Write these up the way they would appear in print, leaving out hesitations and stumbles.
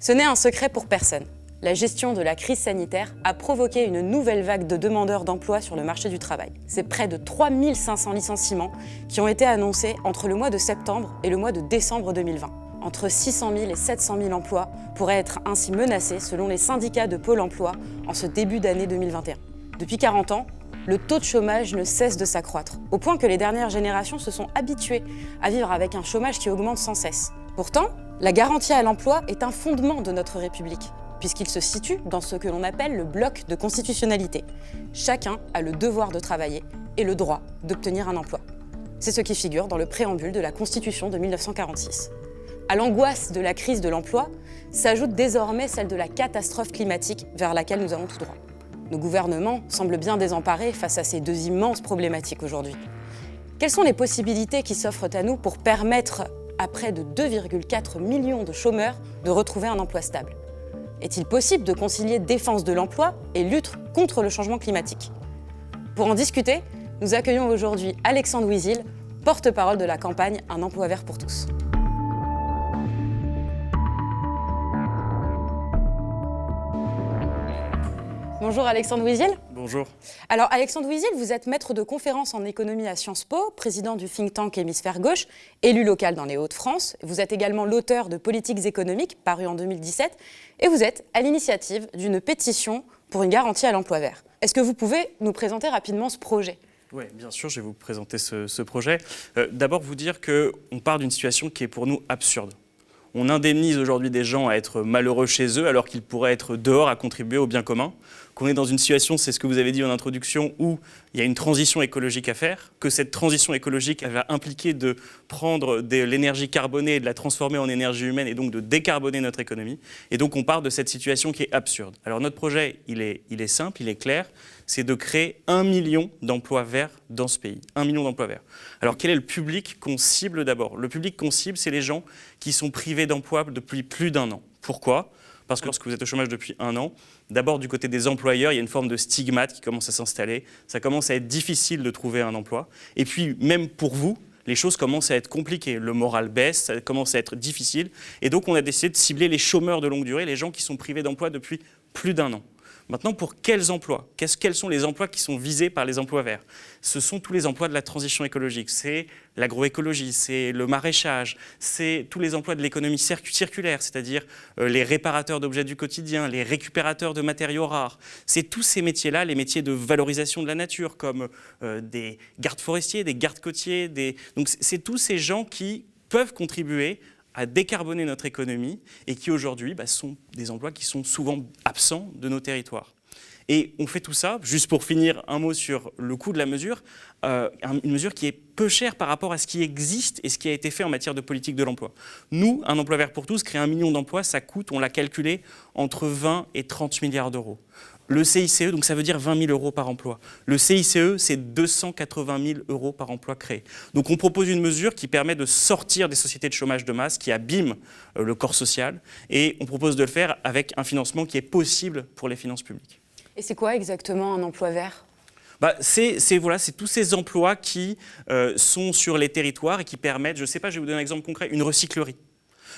Ce n'est un secret pour personne. La gestion de la crise sanitaire a provoqué une nouvelle vague de demandeurs d'emploi sur le marché du travail. C'est près de 3500 licenciements qui ont été annoncés entre le mois de septembre et le mois de décembre 2020. Entre 600 000 et 700 000 emplois pourraient être ainsi menacés selon les syndicats de Pôle emploi en ce début d'année 2021. Depuis 40 ans, le taux de chômage ne cesse de s'accroître, au point que les dernières générations se sont habituées à vivre avec un chômage qui augmente sans cesse. Pourtant, la garantie à l'emploi est un fondement de notre République, puisqu'il se situe dans ce que l'on appelle le bloc de constitutionnalité. Chacun a le devoir de travailler et le droit d'obtenir un emploi. C'est ce qui figure dans le préambule de la Constitution de 1946. À l'angoisse de la crise de l'emploi s'ajoute désormais celle de la catastrophe climatique vers laquelle nous allons tout droit. Nos gouvernements semblent bien désemparés face à ces deux immenses problématiques aujourd'hui. Quelles sont les possibilités qui s'offrent à nous pour permettre à près de 2,4 millions de chômeurs de retrouver un emploi stable? Est-il possible de concilier défense de l'emploi et lutte contre le changement climatique? Pour en discuter, nous accueillons aujourd'hui Alexandre Ouizil, porte-parole de la campagne Un emploi vert pour tous. Bonjour Alexandre Ouizil. Bonjour. Alors Alexandre Ouizil, vous êtes maître de conférences en économie à Sciences Po, président du think tank Hémisphère Gauche, élu local dans les Hauts-de-France. Vous êtes également l'auteur de Politiques économiques, paru en 2017, et vous êtes à l'initiative d'une pétition pour une garantie à l'emploi vert. Est-ce que vous pouvez nous présenter rapidement ce projet ? Oui, bien sûr, je vais vous présenter ce projet. D'abord, vous dire qu'on part d'une situation qui est pour nous absurde. On indemnise aujourd'hui des gens à être malheureux chez eux alors qu'ils pourraient être dehors à contribuer au bien commun. Qu'on est dans une situation, c'est ce que vous avez dit en introduction, où il y a une transition écologique à faire, que cette transition écologique elle va impliquer de prendre de l'énergie carbonée et de la transformer en énergie humaine et donc de décarboner notre économie. Et donc on part de cette situation qui est absurde. Alors notre projet, il est simple, il est clair, c'est de créer 1 million d'emplois verts dans ce pays. 1 million d'emplois verts. Alors quel est le public qu'on cible d'abord? Le public qu'on cible, c'est les gens qui sont privés d'emploi depuis plus d'1 an. Pourquoi ? Parce que lorsque vous êtes au chômage depuis 1 an, d'abord du côté des employeurs, il y a une forme de stigmate qui commence à s'installer. Ça commence à être difficile de trouver un emploi. Et puis même pour vous, les choses commencent à être compliquées. Le moral baisse, ça commence à être difficile. Et donc on a décidé de cibler les chômeurs de longue durée, les gens qui sont privés d'emploi depuis plus d'1 an. Maintenant, pour quels emplois? Quels sont les emplois qui sont visés par les emplois verts? Ce sont tous les emplois de la transition écologique. C'est l'agroécologie, c'est le maraîchage, c'est tous les emplois de l'économie circulaire, c'est-à-dire les réparateurs d'objets du quotidien, les récupérateurs de matériaux rares. C'est tous ces métiers-là, les métiers de valorisation de la nature, comme des gardes forestiers, des gardes côtiers. Donc c'est tous ces gens qui peuvent contribuer à décarboner notre économie et qui aujourd'hui sont des emplois qui sont souvent absents de nos territoires. Et on fait tout ça, juste pour finir un mot sur le coût de la mesure, une mesure qui est peu chère par rapport à ce qui existe et ce qui a été fait en matière de politique de l'emploi. Nous, un emploi vert pour tous, créer 1 million d'emplois, ça coûte, on l'a calculé, entre 20 et 30 milliards d'euros. Le CICE, donc ça veut dire 20 000 euros par emploi. Le CICE, c'est 280 000 euros par emploi créé. Donc on propose une mesure qui permet de sortir des sociétés de chômage de masse, qui abîment le corps social, et on propose de le faire avec un financement qui est possible pour les finances publiques. Et c'est quoi exactement un emploi vert ? C'est tous ces emplois qui sont sur les territoires et qui permettent, je ne sais pas, je vais vous donner un exemple concret, une recyclerie.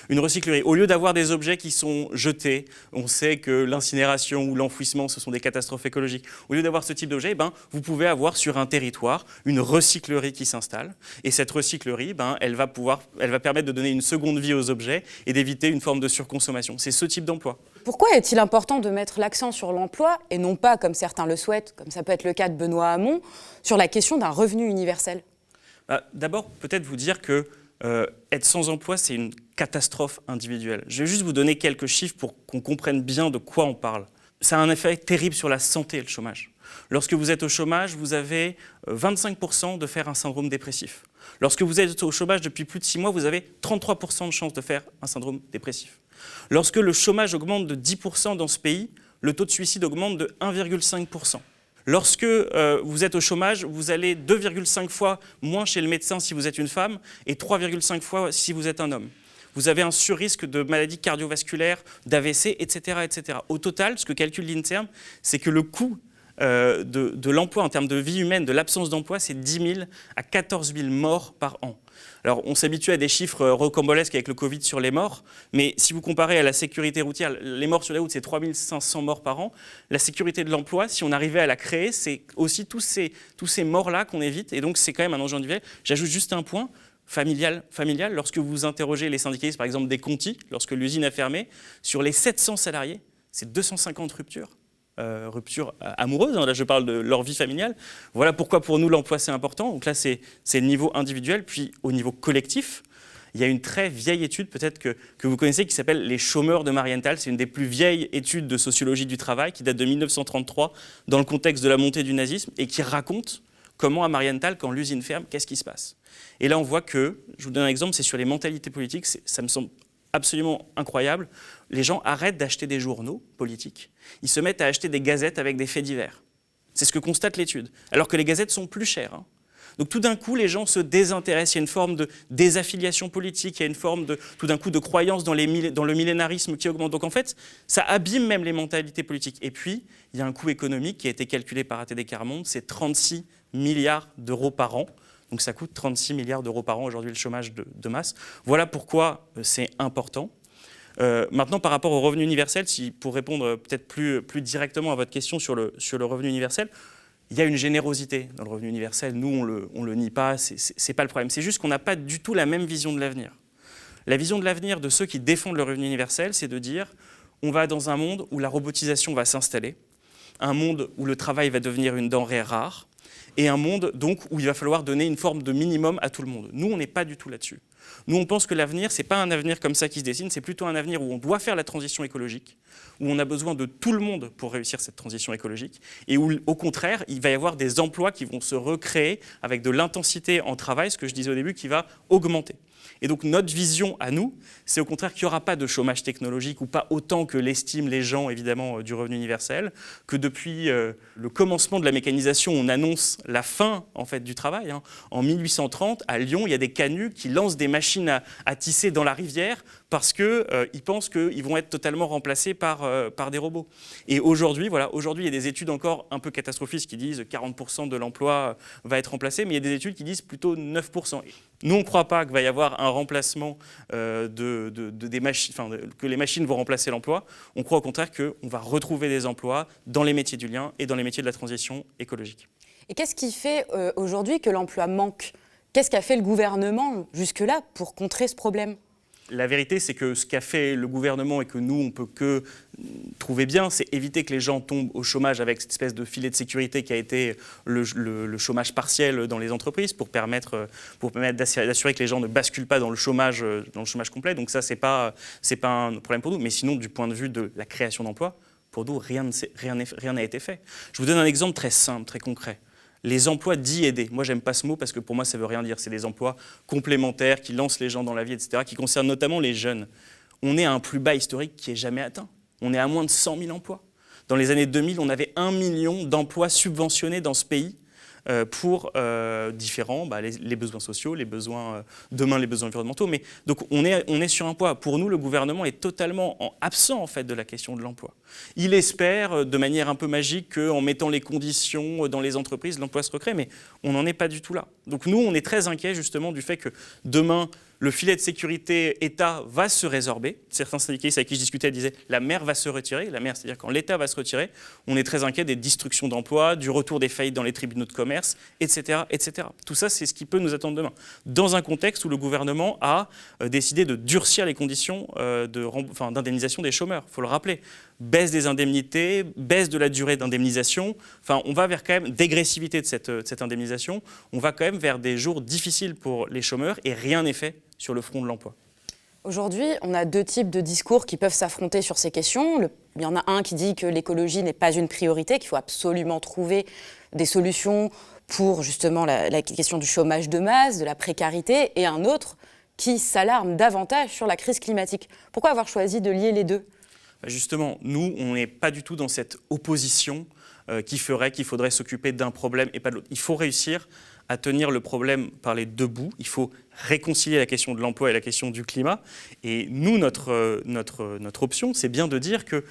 Une recyclerie. Au lieu d'avoir des objets qui sont jetés, on sait que l'incinération ou l'enfouissement, ce sont des catastrophes écologiques. Au lieu d'avoir ce type d'objet, vous pouvez avoir sur un territoire une recyclerie qui s'installe. Et cette recyclerie, elle va permettre de donner une seconde vie aux objets et d'éviter une forme de surconsommation. C'est ce type d'emploi. Pourquoi est-il important de mettre l'accent sur l'emploi et non pas, comme certains le souhaitent, comme ça peut être le cas de Benoît Hamon, sur la question d'un revenu universel ? D'abord, peut-être vous dire que être sans emploi, c'est une catastrophe individuelle. Je vais juste vous donner quelques chiffres pour qu'on comprenne bien de quoi on parle. Ça a un effet terrible sur la santé, le chômage. Lorsque vous êtes au chômage, vous avez 25% de faire un syndrome dépressif. Lorsque vous êtes au chômage depuis plus de 6 mois, vous avez 33% de chances de faire un syndrome dépressif. Lorsque le chômage augmente de 10% dans ce pays, le taux de suicide augmente de 1,5%. Lorsque vous êtes au chômage, vous allez 2,5 fois moins chez le médecin si vous êtes une femme et 3,5 fois si vous êtes un homme. Vous avez un surrisque de maladies cardiovasculaires, d'AVC, etc., etc. Au total, ce que calcule l'INSERM, c'est que le coût de l'emploi en termes de vie humaine, de l'absence d'emploi, c'est 10 000 à 14 000 morts par an. Alors, on s'habitue à des chiffres rocambolesques avec le Covid sur les morts, mais si vous comparez à la sécurité routière, les morts sur les routes, c'est 3 500 morts par an. La sécurité de l'emploi, si on arrivait à la créer, c'est aussi tous ces morts-là qu'on évite, et donc c'est quand même un enjeu individuel. J'ajoute juste un point. Familial, lorsque vous interrogez les syndicalistes, par exemple des Conti, lorsque l'usine a fermé, sur les 700 salariés, c'est 250 ruptures amoureuses, hein, là je parle de leur vie familiale. Voilà pourquoi pour nous l'emploi c'est important. Donc là c'est le niveau individuel, puis au niveau collectif, il y a une très vieille étude peut-être que vous connaissez qui s'appelle Les chômeurs de Marienthal. C'est une des plus vieilles études de sociologie du travail qui date de 1933 dans le contexte de la montée du nazisme et qui raconte comment à Marienthal, quand l'usine ferme, qu'est-ce qui se passe. Et là on voit que, je vous donne un exemple, c'est sur les mentalités politiques, ça me semble absolument incroyable. Les gens arrêtent d'acheter des journaux politiques. Ils se mettent à acheter des gazettes avec des faits divers. C'est ce que constate l'étude. Alors que les gazettes sont plus chères. Hein. Donc tout d'un coup, les gens se désintéressent. Il y a une forme de désaffiliation politique. Il y a une forme tout d'un coup de croyance dans le millénarisme qui augmente. Donc en fait, ça abîme même les mentalités politiques. Et puis, il y a un coût économique qui a été calculé par ATD Quart Monde. C'est 36 milliards d'euros par an. Donc ça coûte 36 milliards d'euros par an aujourd'hui le chômage de masse. Voilà pourquoi c'est important. Maintenant, par rapport au revenu universel, pour répondre peut-être plus directement à votre question sur le revenu universel, il y a une générosité dans le revenu universel. Nous, on le nie pas, c'est pas le problème. C'est juste qu'on n'a pas du tout la même vision de l'avenir. La vision de l'avenir de ceux qui défendent le revenu universel, c'est de dire on va dans un monde où la robotisation va s'installer, un monde où le travail va devenir une denrée rare, et un monde donc où il va falloir donner une forme de minimum à tout le monde. Nous, on n'est pas du tout là-dessus. Nous, on pense que l'avenir, ce n'est pas un avenir comme ça qui se dessine, c'est plutôt un avenir où on doit faire la transition écologique, où on a besoin de tout le monde pour réussir cette transition écologique, et où, au contraire, il va y avoir des emplois qui vont se recréer avec de l'intensité en travail, ce que je disais au début, qui va augmenter. Et donc notre vision à nous, c'est au contraire qu'il n'y aura pas de chômage technologique ou pas autant que l'estiment les gens évidemment du revenu universel, que depuis le commencement de la mécanisation, on annonce la fin en fait du travail. Hein. En 1830, à Lyon, il y a des canuts qui lancent des machines à tisser dans la rivière parce qu'ils pensent qu'ils vont être totalement remplacés par des robots. Et aujourd'hui, il y a des études encore un peu catastrophistes qui disent 40% de l'emploi va être remplacé, mais il y a des études qui disent plutôt 9%. Nous, on ne croit pas qu'il va y avoir un remplacement des machines, que les machines vont remplacer l'emploi. On croit au contraire qu'on va retrouver des emplois dans les métiers du lien et dans les métiers de la transition écologique. Et qu'est-ce qui fait aujourd'hui que l'emploi manque ? Qu'est-ce qu'a fait le gouvernement jusque-là pour contrer ce problème ? La vérité, c'est que ce qu'a fait le gouvernement et que nous, on ne peut que trouver bien, c'est éviter que les gens tombent au chômage avec cette espèce de filet de sécurité qui a été le chômage partiel dans les entreprises pour permettre d'assurer que les gens ne basculent pas dans le chômage complet. Donc ça, c'est pas un problème pour nous. Mais sinon, du point de vue de la création d'emplois, pour nous, rien n'a été fait. Je vous donne un exemple très simple, très concret. Les emplois dits aidés. Moi, j'aime pas ce mot parce que pour moi, ça veut rien dire. C'est des emplois complémentaires qui lancent les gens dans la vie, etc., qui concernent notamment les jeunes. On est à un plus bas historique qui est jamais atteint. On est à moins de 100 000 emplois. Dans les années 2000, on avait 1 million d'emplois subventionnés dans ce pays pour différents, les besoins sociaux, demain les besoins environnementaux. Mais donc on est sur un poids. Pour nous, le gouvernement est totalement absent en fait de la question de l'emploi. Il espère de manière un peu magique qu'en mettant les conditions dans les entreprises, l'emploi se recrée, mais on n'en est pas du tout là. Donc nous, on est très inquiets justement du fait que demain, le filet de sécurité État va se résorber. Certains syndicalistes avec qui je discutais disaient la mer va se retirer. La mer, c'est-à-dire quand l'État va se retirer, on est très inquiet des destructions d'emplois, du retour des faillites dans les tribunaux de commerce, etc., etc. Tout ça, c'est ce qui peut nous attendre demain. Dans un contexte où le gouvernement a décidé de durcir les conditions d'indemnisation des chômeurs, il faut le rappeler. Baisse des indemnités, baisse de la durée d'indemnisation. Enfin, on va vers quand même dégressivité de cette indemnisation. On va quand même vers des jours difficiles pour les chômeurs et rien n'est fait sur le front de l'emploi. Aujourd'hui, on a deux types de discours qui peuvent s'affronter sur ces questions. Il y en a un qui dit que l'écologie n'est pas une priorité, qu'il faut absolument trouver des solutions pour justement la question du chômage de masse, de la précarité, et un autre qui s'alarme davantage sur la crise climatique. Pourquoi avoir choisi de lier les deux ? Justement, nous, on n'est pas du tout dans cette opposition qui ferait qu'il faudrait s'occuper d'un problème et pas de l'autre. Il faut réussir à tenir le problème par les deux bouts. Il faut réconcilier la question de l'emploi et la question du climat. Et nous, notre option, c'est bien de dire que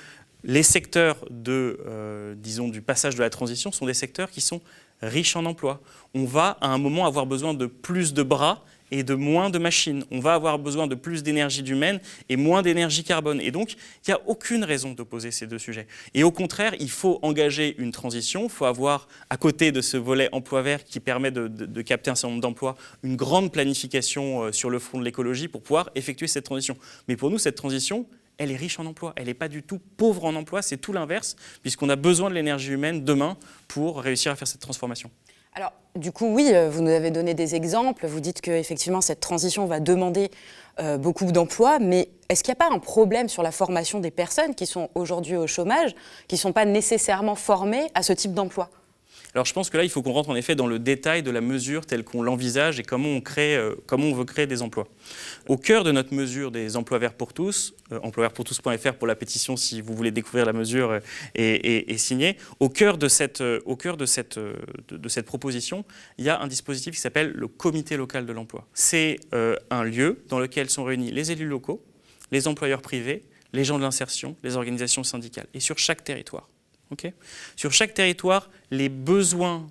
Les secteurs disons, du passage de la transition sont des secteurs qui sont riches en emplois. On va à un moment avoir besoin de plus de bras et de moins de machines. On va avoir besoin de plus d'énergie humaine et moins d'énergie carbone. Et donc, il n'y a aucune raison d'opposer ces deux sujets. Et au contraire, il faut engager une transition. Il faut avoir, à côté de ce volet emploi vert qui permet de capter un certain nombre d'emplois, une grande planification sur le front de l'écologie pour pouvoir effectuer cette transition. Mais pour nous, cette transition, elle est riche en emplois. Elle n'est pas du tout pauvre en emplois. C'est tout l'inverse, puisqu'on a besoin de l'énergie humaine demain pour réussir à faire cette transformation. Alors, du coup, oui, vous nous avez donné des exemples. Vous dites qu'effectivement, cette transition va demander beaucoup d'emplois. Mais est-ce qu'il n'y a pas un problème sur la formation des personnes qui sont aujourd'hui au chômage, qui ne sont pas nécessairement formées à ce type d'emploi ? Alors je pense que là, il faut qu'on rentre en effet dans le détail de la mesure telle qu'on l'envisage et comment on veut créer des emplois. Au cœur de notre mesure des emplois verts pour tous, emploisvertpourtous.fr pour la pétition si vous voulez découvrir la mesure et signer, au cœur de cette proposition, il y a un dispositif qui s'appelle le comité local de l'emploi. C'est un lieu dans lequel sont réunis les élus locaux, les employeurs privés, les gens de l'insertion, les organisations syndicales, et sur chaque territoire. Okay. Sur chaque territoire, les besoins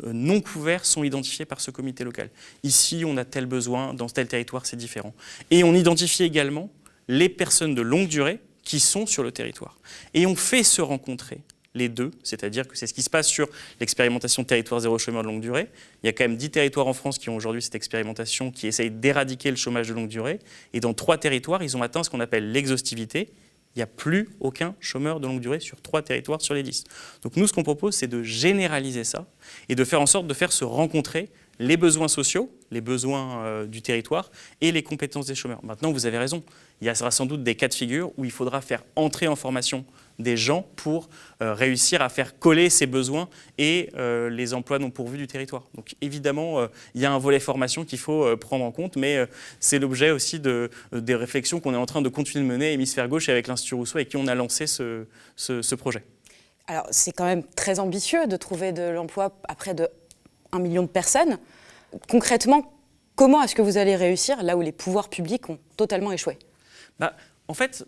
non couverts sont identifiés par ce comité local. Ici, on a tel besoin, dans tel territoire, c'est différent. Et on identifie également les personnes de longue durée qui sont sur le territoire. Et on fait se rencontrer les deux, c'est-à-dire que c'est ce qui se passe sur l'expérimentation territoire zéro chômeur de longue durée. Il y a quand même 10 territoires en France qui ont aujourd'hui cette expérimentation qui essaye d'éradiquer le chômage de longue durée. Et dans 3 territoires, ils ont atteint ce qu'on appelle l'exhaustivité. Il n'y a plus aucun chômeur de longue durée sur 3 territoires sur les 10. Donc nous, ce qu'on propose, c'est de généraliser ça et de faire en sorte de faire se rencontrer les besoins sociaux, les besoins du territoire et les compétences des chômeurs. Maintenant, vous avez raison, il y aura sans doute des cas de figure où il faudra faire entrer en formation des gens pour réussir à faire coller ces besoins et les emplois non pourvus du territoire. Donc évidemment, il y a un volet formation qu'il faut prendre en compte, mais c'est l'objet aussi des réflexions qu'on est en train de continuer de mener à Hémisphère Gauche et avec l'Institut Rousseau avec qui on a lancé ce projet. Alors c'est quand même très ambitieux de trouver de l'emploi à près de 1 million de personnes. Concrètement, comment est-ce que vous allez réussir là où les pouvoirs publics ont totalement échoué ? En fait,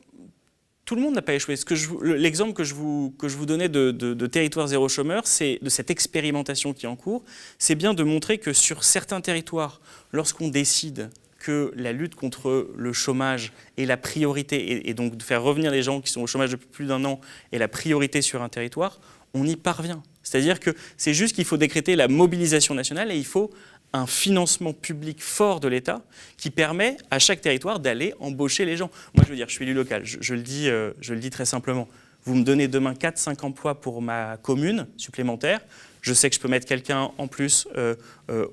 tout le monde n'a pas échoué. L'exemple que je vous donnais de territoire zéro chômeur, c'est de cette expérimentation qui est en cours, c'est bien de montrer que sur certains territoires, lorsqu'on décide que la lutte contre le chômage est la priorité, et donc de faire revenir les gens qui sont au chômage depuis plus d'1 an est la priorité sur un territoire, on y parvient. C'est-à-dire que c'est juste qu'il faut décréter la mobilisation nationale et il faut un financement public fort de l'État qui permet à chaque territoire d'aller embaucher les gens. Moi, je veux dire, je suis élu local, je le dis très simplement. Vous me donnez demain 4-5 emplois pour ma commune supplémentaires. Je sais que je peux mettre quelqu'un en plus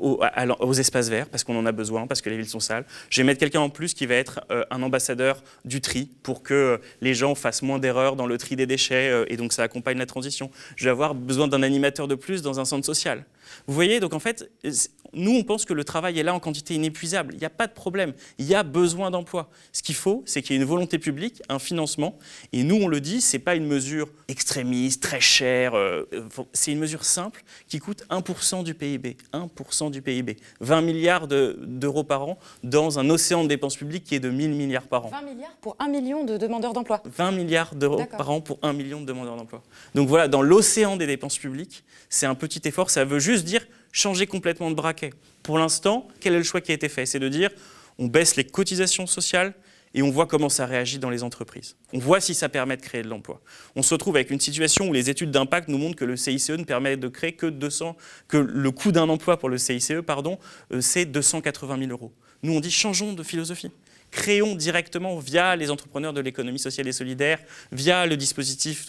aux espaces verts parce qu'on en a besoin, parce que les villes sont sales. Je vais mettre quelqu'un en plus qui va être un ambassadeur du tri pour que les gens fassent moins d'erreurs dans le tri des déchets et donc ça accompagne la transition. Je vais avoir besoin d'un animateur de plus dans un centre social. Vous voyez, donc en fait, nous on pense que le travail est là en quantité inépuisable. Il n'y a pas de problème, il y a besoin d'emplois. Ce qu'il faut, c'est qu'il y ait une volonté publique, un financement. Et nous on le dit, ce n'est pas une mesure extrémiste, très chère, c'est une mesure simple qui coûte 1% du PIB. 1% du PIB. 20 milliards d'euros par an dans un océan de dépenses publiques qui est de 1000 milliards par an. 20 milliards pour 1 million de demandeurs d'emploi. 20 milliards d'euros par an pour 1 million de demandeurs d'emploi. Donc voilà, dans l'océan des dépenses publiques, c'est un petit effort. Ça veut juste dire changer complètement de braquet. Pour l'instant, quel est le choix qui a été fait ? C'est de dire on baisse les cotisations sociales et on voit comment ça réagit dans les entreprises. On voit si ça permet de créer de l'emploi. On se retrouve avec une situation où les études d'impact nous montrent que le CICE ne permet de créer que le coût d'un emploi pour le CICE, c'est 280 000 euros. Nous, on dit changeons de philosophie. Créons directement via les entrepreneurs de l'économie sociale et solidaire, via le dispositif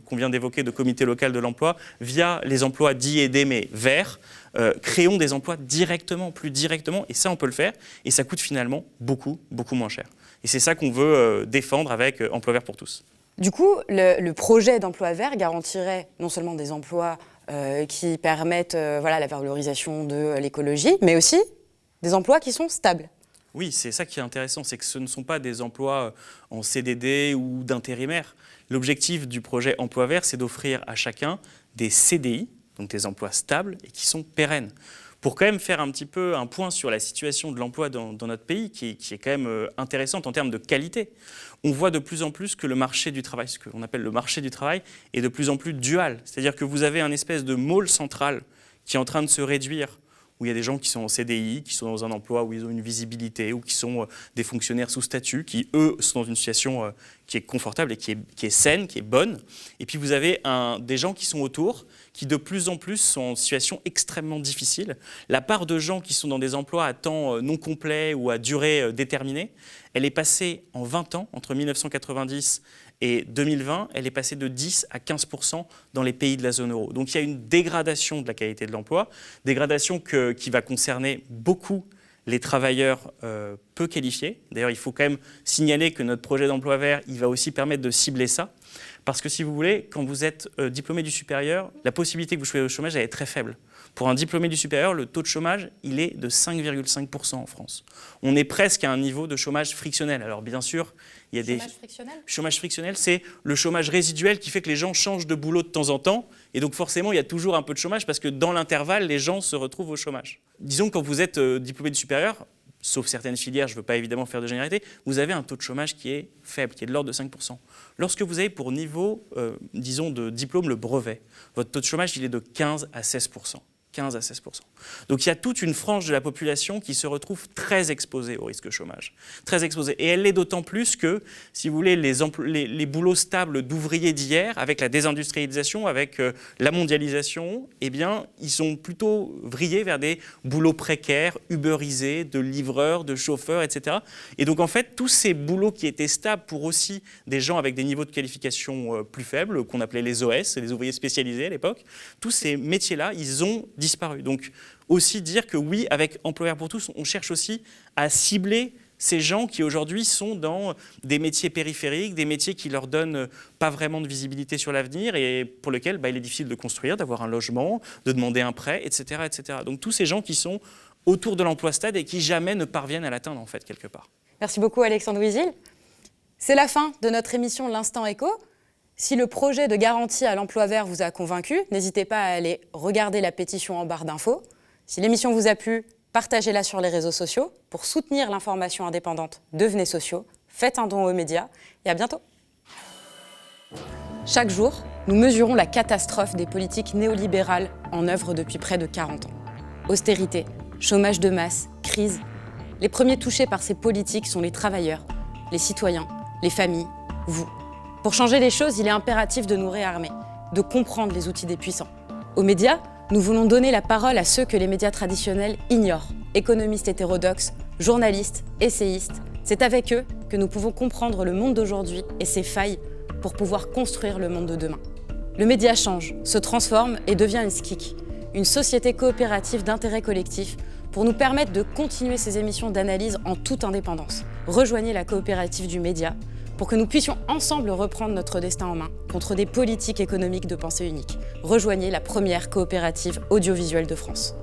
qu'on vient d'évoquer de comité local de l'emploi, via les emplois dits aidés mais verts, créons des emplois directement, plus directement, et ça on peut le faire, et ça coûte finalement beaucoup, beaucoup moins cher. Et c'est ça qu'on veut défendre avec Emploi vert pour tous. Du coup, le projet d'emploi vert garantirait non seulement des emplois qui permettent la valorisation de l'écologie, mais aussi des emplois qui sont stables. Oui, c'est ça qui est intéressant, c'est que ce ne sont pas des emplois en CDD ou d'intérimaires. L'objectif du projet Emploi vert, c'est d'offrir à chacun des CDI, donc des emplois stables et qui sont pérennes. Pour quand même faire un petit peu un point sur la situation de l'emploi dans notre pays, qui est quand même intéressante en termes de qualité. On voit de plus en plus que le marché du travail, ce qu'on appelle le marché du travail, est de plus en plus dual. C'est-à-dire que vous avez un espèce de môle central qui est en train de se réduire, où il y a des gens qui sont en CDI, qui sont dans un emploi où ils ont une visibilité, ou qui sont des fonctionnaires sous statut, qui, eux, sont dans une situation qui est confortable et qui est saine, qui est bonne. Et puis vous avez des gens qui sont autour, qui de plus en plus sont en situation extrêmement difficile. La part de gens qui sont dans des emplois à temps non complet ou à durée déterminée, elle est passée en 20 ans, entre 1990 et 2020, elle est passée de 10 à 15% dans les pays de la zone euro. Donc il y a une dégradation de la qualité de l'emploi, dégradation qui va concerner beaucoup les travailleurs peu qualifiés. D'ailleurs, il faut quand même signaler que notre projet d'emploi vert, il va aussi permettre de cibler ça. Parce que si vous voulez, quand vous êtes diplômé du supérieur, la possibilité que vous soyez au chômage, elle est très faible. Pour un diplômé du supérieur, le taux de chômage, il est de 5,5% en France. On est presque à un niveau de chômage frictionnel. Alors bien sûr, il y a chômage frictionnel ? Chômage frictionnel, c'est le chômage résiduel qui fait que les gens changent de boulot de temps en temps. Et donc forcément, il y a toujours un peu de chômage parce que dans l'intervalle, les gens se retrouvent au chômage. Disons que quand vous êtes diplômé du supérieur, sauf certaines filières, je ne veux pas évidemment faire de généralité, vous avez un taux de chômage qui est faible, qui est de l'ordre de 5%. Lorsque vous avez pour niveau, disons, de diplôme le brevet, votre taux de chômage, il est de 15 à 16%. 15 à 16%. Donc il y a toute une frange de la population qui se retrouve très exposée au risque chômage. Très exposée. Et elle l'est d'autant plus que, si vous voulez, les boulots stables d'ouvriers d'hier, avec la désindustrialisation, avec la mondialisation, eh bien, ils sont plutôt vrillés vers des boulots précaires, uberisés, de livreurs, de chauffeurs, etc. Et donc en fait, tous ces boulots qui étaient stables pour aussi des gens avec des niveaux de qualification plus faibles, qu'on appelait les OS, les ouvriers spécialisés à l'époque, tous ces métiers-là, ils ont disparu. Donc aussi dire que oui, avec Emploi Vert pour tous, on cherche aussi à cibler ces gens qui aujourd'hui sont dans des métiers périphériques, des métiers qui leur donnent pas vraiment de visibilité sur l'avenir et pour lesquels il est difficile de construire, d'avoir un logement, de demander un prêt, etc., etc. Donc tous ces gens qui sont autour de l'emploi stade et qui jamais ne parviennent à l'atteindre en fait quelque part. Merci beaucoup Alexandre Ouizil. C'est la fin de notre émission L'Instant Éco. Si le projet de garantie à l'emploi vert vous a convaincu, n'hésitez pas à aller regarder la pétition en barre d'infos. Si l'émission vous a plu, partagez-la sur les réseaux sociaux. Pour soutenir l'information indépendante, devenez sociaux, faites un don aux médias et à bientôt. Chaque jour, nous mesurons la catastrophe des politiques néolibérales en œuvre depuis près de 40 ans. Austérité, chômage de masse, crise. Les premiers touchés par ces politiques sont les travailleurs, les citoyens, les familles, vous. Pour changer les choses, il est impératif de nous réarmer, de comprendre les outils des puissants. Aux médias, nous voulons donner la parole à ceux que les médias traditionnels ignorent. Économistes hétérodoxes, journalistes, essayistes. C'est avec eux que nous pouvons comprendre le monde d'aujourd'hui et ses failles pour pouvoir construire le monde de demain. Le média change, se transforme et devient une SKIC, une société coopérative d'intérêt collectif pour nous permettre de continuer ces émissions d'analyse en toute indépendance. Rejoignez la coopérative du média pour que nous puissions ensemble reprendre notre destin en main contre des politiques économiques de pensée unique. Rejoignez la première coopérative audiovisuelle de France.